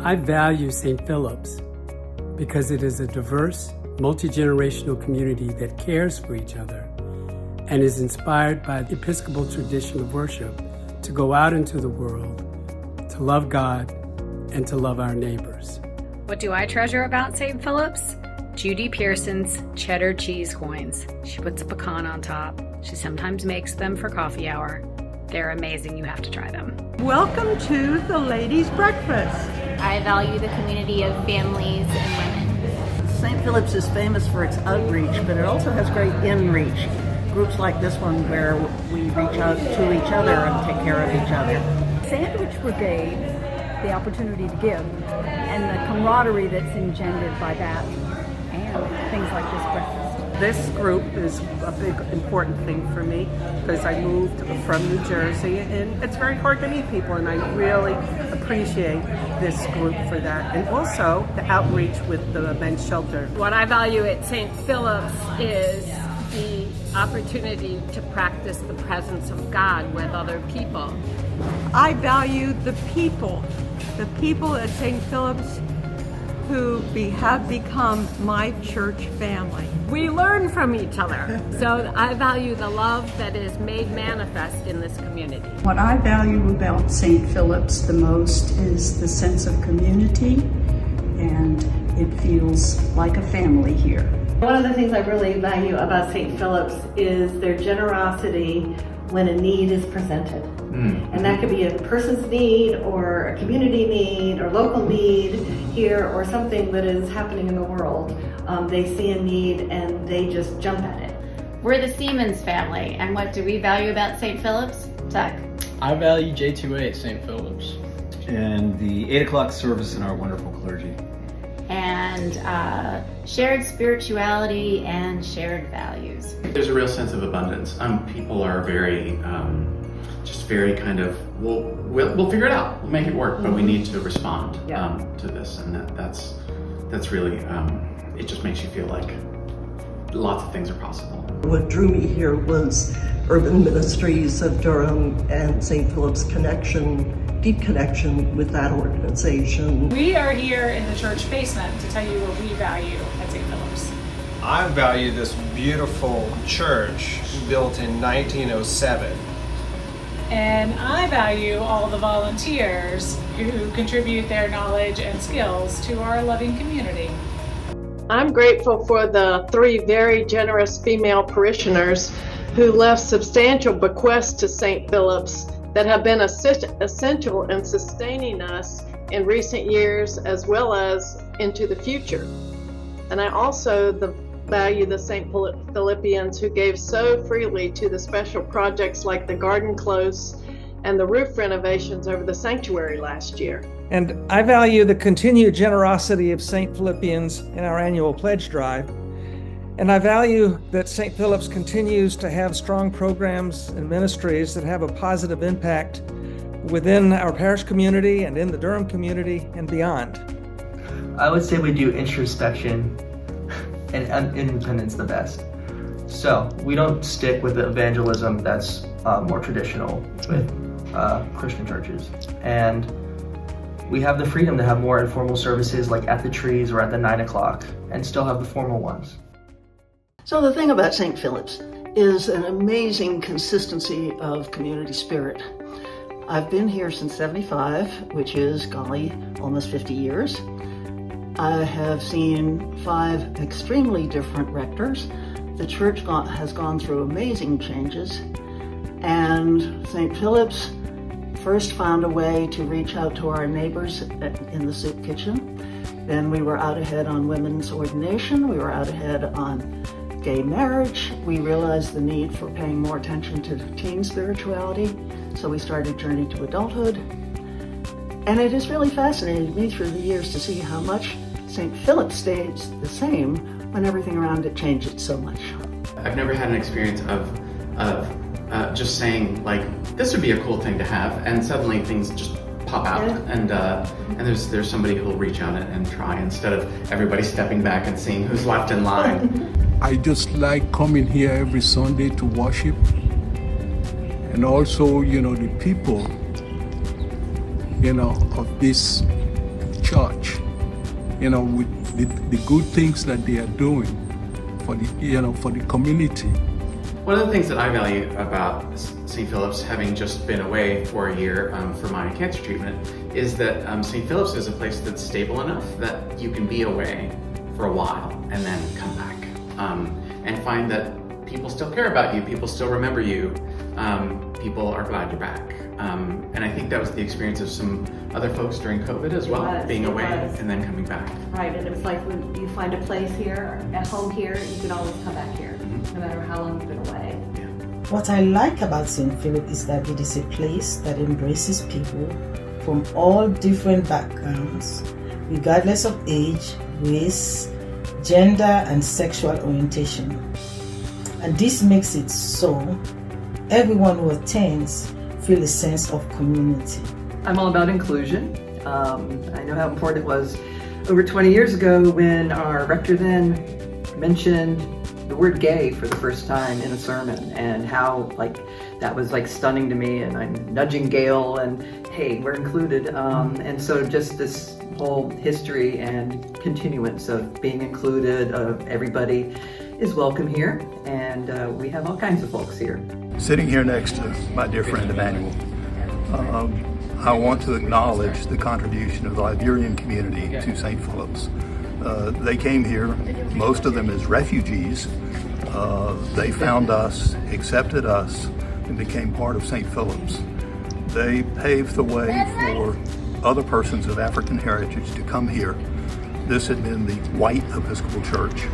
I value St. Philip's because it is a diverse, multi-generational community that cares for each other and is inspired by the Episcopal tradition of worship to go out into the world, to love God, and to love our neighbors. What do I treasure about St. Philip's? Judy Pearson's cheddar cheese coins. She puts a pecan on top. She sometimes makes them for coffee hour. They're amazing. You have to try them. Welcome to the ladies' breakfast. I value the community of families and women. St. Philip's is famous for its outreach, but it also has great in-reach. Groups like this one where we reach out to each other and take care of each other. Sandwich Brigade, the opportunity to give, and the camaraderie that's engendered by that, and things like this breakfast. This group is a big, important thing for me because I moved from New Jersey and it's very hard to meet people, and I really appreciate this group for that. And also the outreach with the men's shelter. What I value at St. Philip's is the opportunity to practice the presence of God with other people. I value the people at St. Philip's who have become my church family. We learn from each other. So I value the love that is made manifest in this community. What I value about St. Philip's the most is the sense of community, and it feels like a family here. One of the things I really value about St. Philip's is their generosity when a need is presented. And that could be a person's need or a community need or local need here or something that is happening in the world. They see a need and they just jump at it. We're the Siemens family, and what do we value about St. Philip's? Tuck. I value J2A St. Philip's. And the 8 o'clock service and our wonderful clergy. And shared spirituality and shared values. There's a real sense of abundance. People are very, just very kind of, we'll figure it out, we'll make it work, but we need to respond to this, and that's really, it just makes you feel like lots of things are possible. What drew me here was Urban Ministries of Durham and St. Philip's connection, deep connection with that organization. We are here in the church basement to tell you what we value at St. Philip's. I value this beautiful church built in 1907. And I value all the volunteers who contribute their knowledge and skills to our loving community. I'm grateful for the 3 very generous female parishioners who left substantial bequests to St. Philip's that have been essential in sustaining us in recent years as well as into the future. And I also value the St. Philippians who gave so freely to the special projects like the garden close and the roof renovations over the sanctuary last year. And I value the continued generosity of St. Philippians in our annual pledge drive. And I value that St. Philip's continues to have strong programs and ministries that have a positive impact within our parish community and in the Durham community and beyond. I would say we do introspection and independence the best. So we don't stick with the evangelism that's more traditional with Christian churches. And we have the freedom to have more informal services like at the trees or at the 9 o'clock and still have the formal ones. So the thing about St. Philip's is an amazing consistency of community spirit. I've been here since '75, which is, golly, almost 50 years. I have seen 5 extremely different rectors. The church has gone through amazing changes, and St. Philip's first found a way to reach out to our neighbors in the soup kitchen. Then we were out ahead on women's ordination. We were out ahead on gay marriage. We realized the need for paying more attention to teen spirituality, so we started Journey to Adulthood. And it has really fascinated me through the years to see how much St. Philip's stays the same when everything around it changes so much. I've never had an experience of just saying, like, this would be a cool thing to have, and suddenly things just pop out, and there's somebody who'll reach out and try, instead of everybody stepping back and seeing who's left in line. I just like coming here every Sunday to worship, and also, the people, of this church, with the good things that they are doing for the community. One of the things that I value about St. Philip's, having just been away for a year for my cancer treatment, is that St. Philip's is a place that's stable enough that you can be away for a while and then come back and find that people still care about you, people still remember you, people are glad you're back. And I think that was the experience of some other folks during COVID as well, being away and then coming back. Right, and it was like when you find a place here, at home here, you can always come back here, no matter how long you've been away. What I like about St. Philip is that it is a place that embraces people from all different backgrounds, regardless of age, race, gender, and sexual orientation. And this makes it so everyone who attends feel a sense of community. I'm all about inclusion. I know how important it was over 20 years ago when our rector then mentioned the word gay for the first time in a sermon, and how that was stunning to me, and I'm nudging Gail and hey, we're included. And so just this whole history and continuance of being included, of everybody is welcome here, and we have all kinds of folks here. Sitting here next to my dear friend Emmanuel, I want to acknowledge the contribution of the Liberian community to St. Philip's. They came here, most of them as refugees. They found us, accepted us, and became part of St. Philip's. They paved the way for other persons of African heritage to come here. This had been the white Episcopal Church.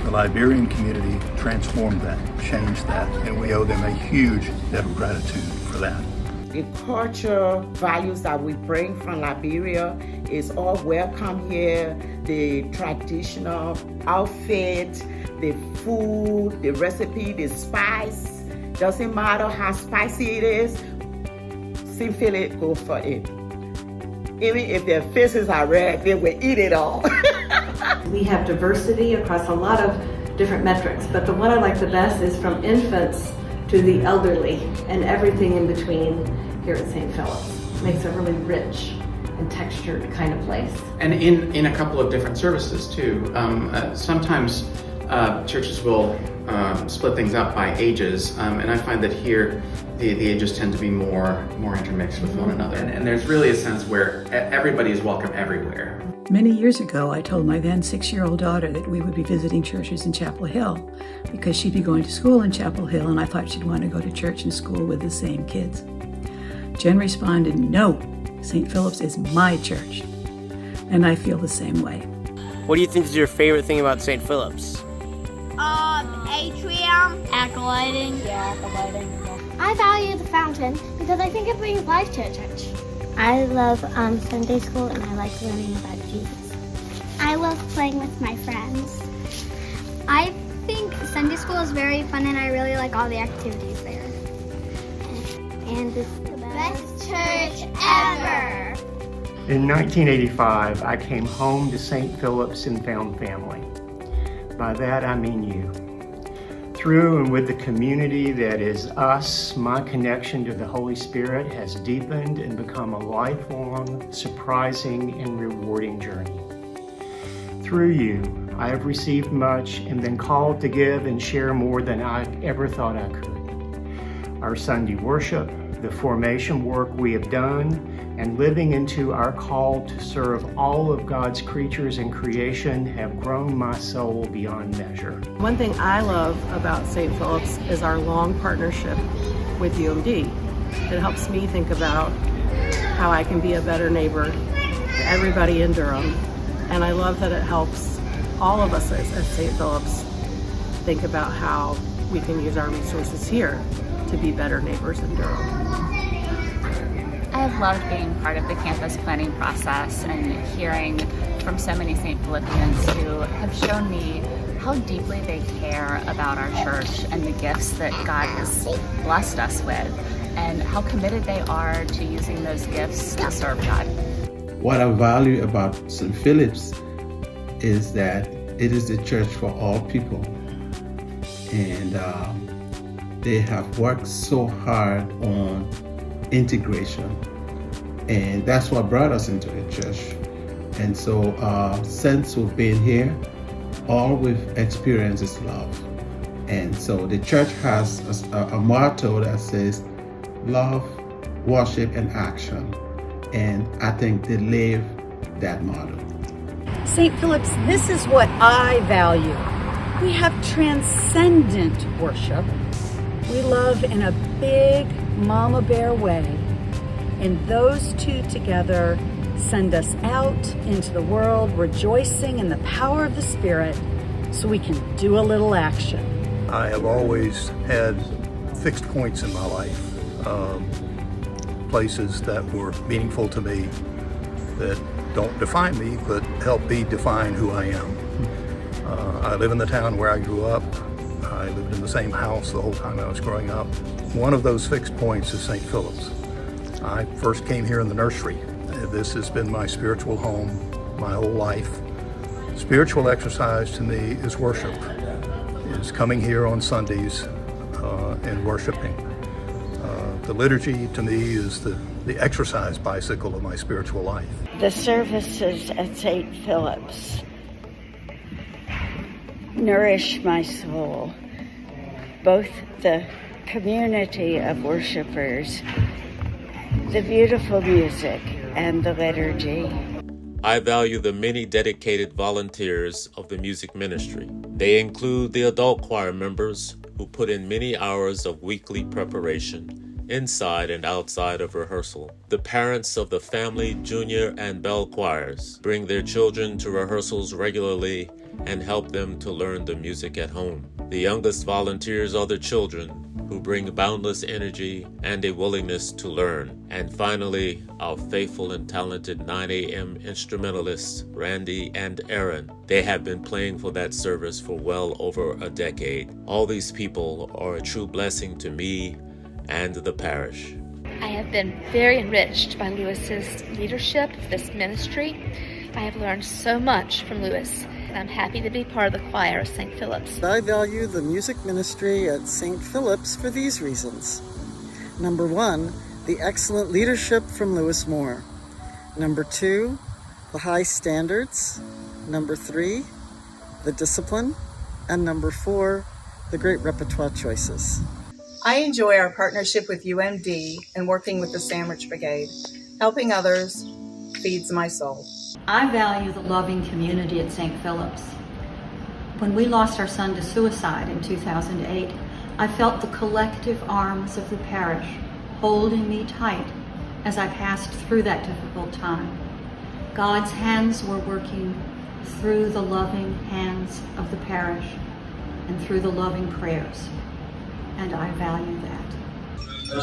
The Liberian community transformed that, changed that, and we owe them a huge debt of gratitude for that. The culture values that we bring from Liberia is all welcome here. The traditional outfit, the food, the recipe, the spice, doesn't matter how spicy it is, St. Philip go for it. Even if their faces are red, they will eat it all. We have diversity across a lot of different metrics, but the one I like the best is from infants to the elderly and everything in between here at St. Philip's. It makes a really rich and textured kind of place. And in a couple of different services too. Sometimes churches will split things up by ages, and I find that here the ages tend to be more intermixed with one another. And there's really a sense where everybody is welcome everywhere. Many years ago, I told my then 6-year-old daughter that we would be visiting churches in Chapel Hill because she'd be going to school in Chapel Hill, and I thought she'd want to go to church and school with the same kids. Jen responded, "No, St. Philip's is my church." And I feel the same way. What do you think is your favorite thing about St. Philip's? Atrium. Acolyting. Yeah, acolyting. I value the fountain because I think it brings life to a church. I love Sunday school, and I like learning about Jesus. I love playing with my friends. I think Sunday school is very fun, and I really like all the activities there. And it's the best church ever. In 1985, I came home to St. Philip's and found family. By that, I mean you. Through and with the community that is us, my connection to the Holy Spirit has deepened and become a lifelong, surprising, and rewarding journey. Through you, I have received much and been called to give and share more than I ever thought I could. Our Sunday worship, the formation work we have done, and living into our call to serve all of God's creatures and creation have grown my soul beyond measure. One thing I love about St. Philip's is our long partnership with UMD. It helps me think about how I can be a better neighbor to everybody in Durham. And I love that it helps all of us at St. Philip's think about how we can use our resources here to be better neighbors in Durham. I have loved being part of the campus planning process and hearing from so many St. Philippians who have shown me how deeply they care about our church and the gifts that God has blessed us with, and how committed they are to using those gifts to serve God. What I value about St. Philip's is that it is the church for all people, and they have worked so hard on integration, and that's what brought us into the church. And so since we've been here, all we've experienced is love. And so the church has a motto that says love, worship, and action. And I think they live that motto. St. Philip's, this is what I value. We have transcendent worship. We love in a big mama bear way. And those two together send us out into the world rejoicing in the power of the Spirit so we can do a little action. I have always had fixed points in my life, places that were meaningful to me that don't define me, but help me define who I am. I live in the town where I grew up. I lived in the same house the whole time I was growing up. One of those fixed points is St. Philip's. I first came here in the nursery. This has been my spiritual home my whole life. Spiritual exercise to me is worship. It's coming here on Sundays and worshiping. The liturgy to me is the exercise bicycle of my spiritual life. The services at St. Philip's nourish my soul. Both the community of worshipers, the beautiful music, and the liturgy. I value the many dedicated volunteers of the music ministry. They include the adult choir members who put in many hours of weekly preparation inside and outside of rehearsal. The parents of the family, junior, and bell choirs bring their children to rehearsals regularly and help them to learn the music at home. The youngest volunteers are the children who bring boundless energy and a willingness to learn. And finally, our faithful and talented 9 a.m. instrumentalists, Randy and Aaron. They have been playing for that service for well over a decade. All these people are a true blessing to me and the parish. I have been very enriched by Lewis's leadership of this ministry. I have learned so much from Lewis, and I'm happy to be part of the choir of St. Philip's. I value the music ministry at St. Philip's for these reasons. Number 1, the excellent leadership from Lewis Moore. Number 2, the high standards. Number 3, the discipline. And number 4, the great repertoire choices. I enjoy our partnership with UMD and working with the Sandwich Brigade. Helping others feeds my soul. I value the loving community at St. Philip's. When we lost our son to suicide in 2008, I felt the collective arms of the parish holding me tight as I passed through that difficult time. God's hands were working through the loving hands of the parish and through the loving prayers. And I value that.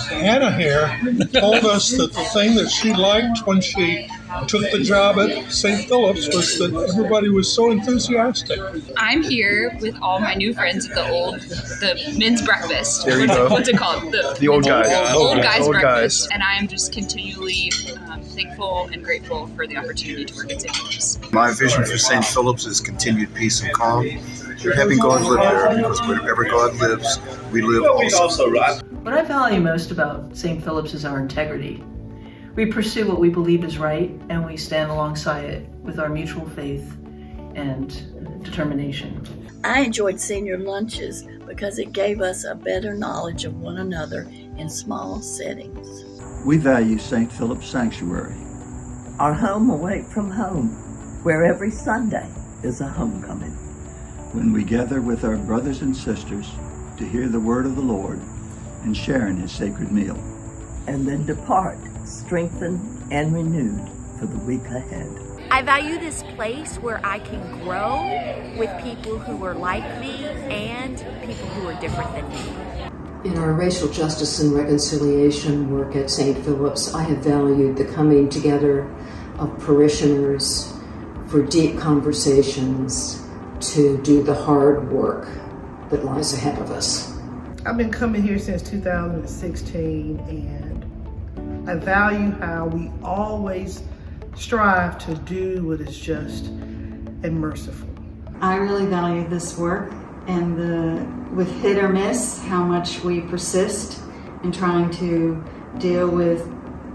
Hannah here told us that the thing that she liked when she took the job at St. Philip's was that everybody was so enthusiastic. I'm here with all my new friends at the men's breakfast. There you go. What's it called? The old guys. Old guys Old breakfast. guys. And I am just continually thankful and grateful for the opportunity to work at St. Philip's. My vision for St. Philip's is continued peace and calm. Having God live there, because wherever God lives, we live also. What I value most about St. Philip's is our integrity. We pursue what we believe is right, and we stand alongside it with our mutual faith and determination. I enjoyed senior lunches because it gave us a better knowledge of one another in small settings. We value St. Philip's Sanctuary, our home away from home, where every Sunday is a homecoming. When we gather with our brothers and sisters to hear the word of the Lord and share in his sacred meal. And then depart, strengthened and renewed for the week ahead. I value this place where I can grow with people who are like me and people who are different than me. In our racial justice and reconciliation work at St. Philip's, I have valued the coming together of parishioners for deep conversations to do the hard work that lies ahead of us. I've been coming here since 2016, and I value how we always strive to do what is just and merciful. I really value this work and with hit or miss, how much we persist in trying to deal with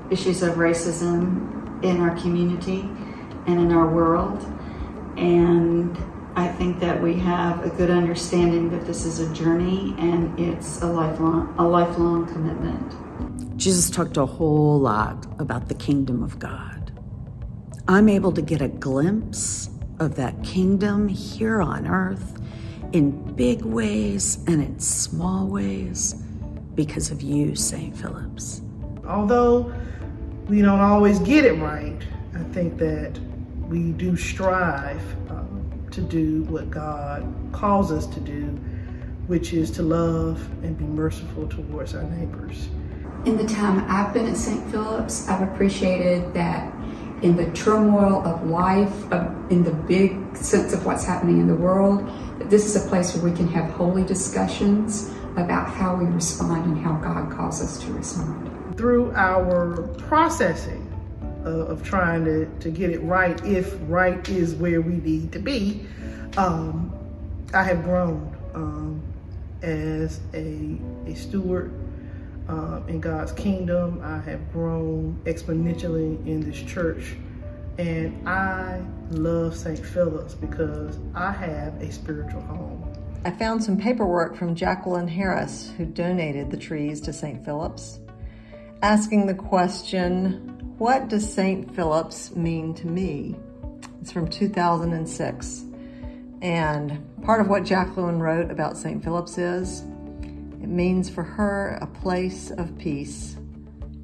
issues of racism in our community. and in our world. And I think that we have a good understanding that this is a journey and it's a lifelong commitment. Jesus talked a whole lot about the kingdom of God. I'm able to get a glimpse of that kingdom here on earth in big ways and in small ways because of you, St. Phillips. Although we don't always get it right, I think that we do strive to do what God calls us to do, which is to love and be merciful towards our neighbors. In the time I've been at St. Phillips, I've appreciated that in the turmoil of life, in the big sense of what's happening in the world, that this is a place where we can have holy discussions about how we respond and how God calls us to respond. Through our processing of trying to get it right, if right is where we need to be, I have grown as a steward in God's kingdom. I have grown exponentially in this church, and I love St. Phillips because I have a spiritual home. I found some paperwork from Jacqueline Harris, who donated the trees to St. Phillips, asking the question, what does St. Phillips mean to me? It's from 2006. And part of what Jacqueline wrote about St. Phillips is, it means for her a place of peace,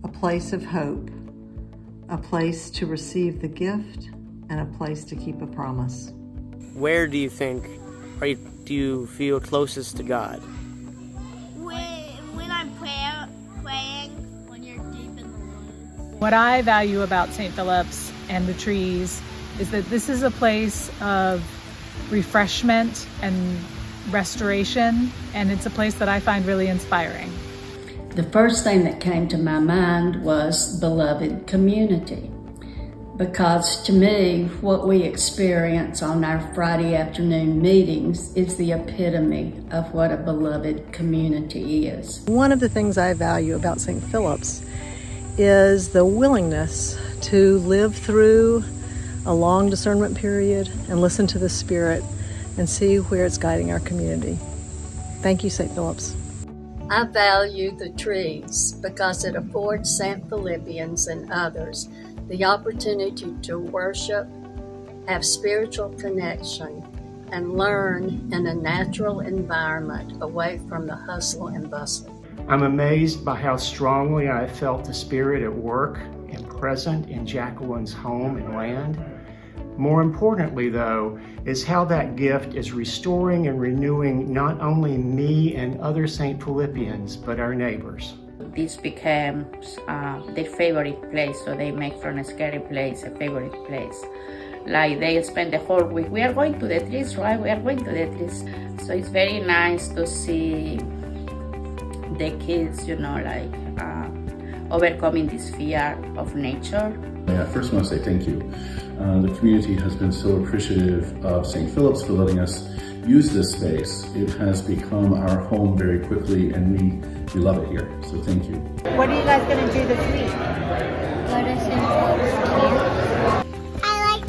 a place of hope, a place to receive the gift, and a place to keep a promise. Where do you think, do you feel closest to God? When I'm praying, when you're deep in the woods. What I value about St. Phillips and the trees is that this is a place of refreshment and restoration, and it's a place that I find really inspiring. The first thing that came to my mind was beloved community, because to me, what we experience on our Friday afternoon meetings is the epitome of what a beloved community is. One of the things I value about St. Phillips is the willingness to live through a long discernment period and listen to the Spirit and see where it's guiding our community. Thank you, St. Phillips. I value the trees because it affords St. Philippians and others the opportunity to worship, have spiritual connection, and learn in a natural environment away from the hustle and bustle. I'm amazed by how strongly I felt the Spirit at work and present in Jacqueline's home and land. More importantly, though, is how that gift is restoring and renewing not only me and other St. Philippians, but our neighbors. This became their favorite place, so they make from a scary place a favorite place. Like they spend the whole week, we are going to the trees, right? We are going to the trees. So it's very nice to see the kids, overcoming this fear of nature. I first want to say thank you. The community has been so appreciative of St. Phillips for letting us use this space. It has become our home very quickly, and we love it here, so thank you. What are you guys going to do this week? Go to St. Phillips Camp. I like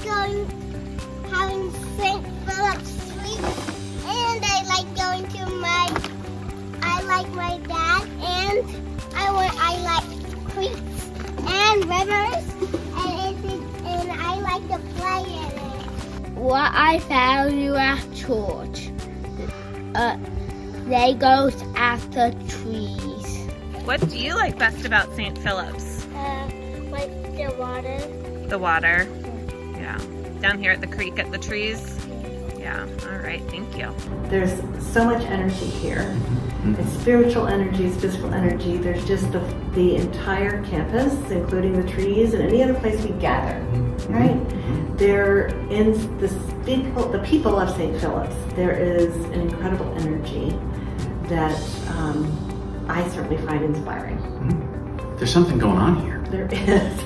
having St. Phillips Street, and I like going to I like my dad, and I like creeks and rivers, and I like to play in it. What I value at church, they go after trees. What do you like best about St. Phillips? Like the water. The water? Yeah. Down here at the creek at the trees? Yeah. All right. Thank you. There's so much energy here. It's spiritual energy, it's physical energy. There's just the entire campus, including the trees and any other place we gather, right? There, in the people of St. Phillips, there is an incredible energy that I certainly find inspiring. There's something going on here. There is.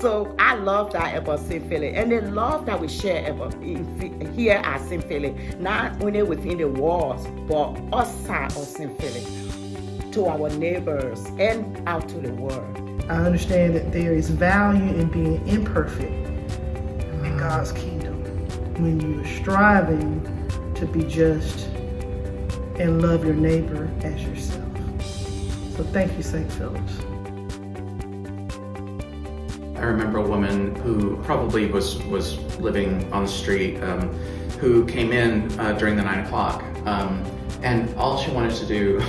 So I love that about St. Philip, and the love that we share about here at St. Philip, not only within the walls, but outside of St. Philip, to our neighbors and out to the world. I understand that there is value in being imperfect God's kingdom when you're striving to be just and love your neighbor as yourself. So thank you, St. Philip's. I remember a woman who probably was living on the street who came in during the 9 o'clock. And all she wanted to do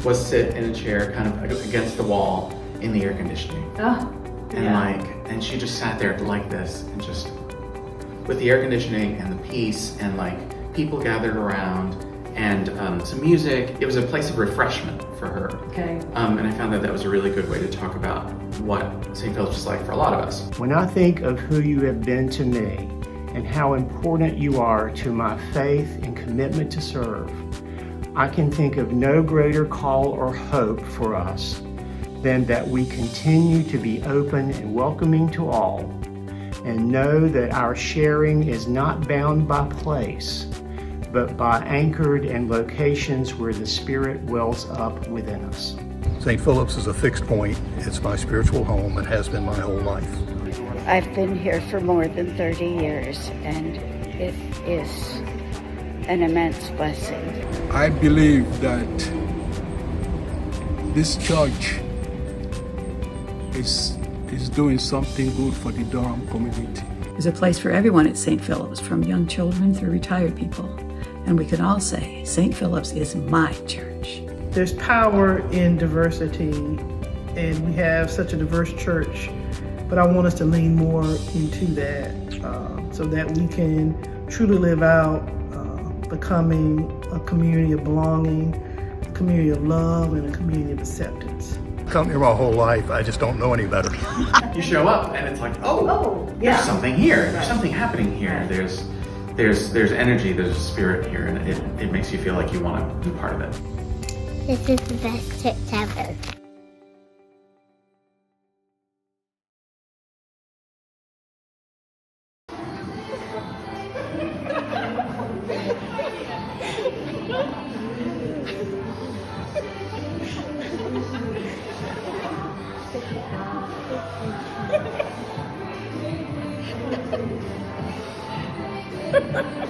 was sit in a chair kind of against the wall in the air conditioning. Oh, and yeah. and she just sat there like this and just with the air conditioning and the peace and like people gathered around and some music. It was a place of refreshment for her. Okay. And I found that was a really good way to talk about what St. Philip's is like for a lot of us. When I think of who you have been to me and how important you are to my faith and commitment to serve, I can think of no greater call or hope for us than that we continue to be open and welcoming to all and know that our sharing is not bound by place, but by anchored in locations where the Spirit wells up within us. St. Philip's is a fixed point. It's my spiritual home and has been my whole life. I've been here for more than 30 years, and it is an immense blessing. I believe that this church is doing something good for the Durham community. There's a place for everyone at St. Philip's, from young children through retired people. And we can all say, St. Philip's is my church. There's power in diversity, and we have such a diverse church, but I want us to lean more into that so that we can truly live out becoming a community of belonging, a community of love, and a community of acceptance. Come here my whole life, I just don't know any better. You show up and it's like, yeah. There's something here. There's something happening here. There's energy, there's a spirit here, and it makes you feel like you want to be part of it. This is the best church ever. Ha ha ha.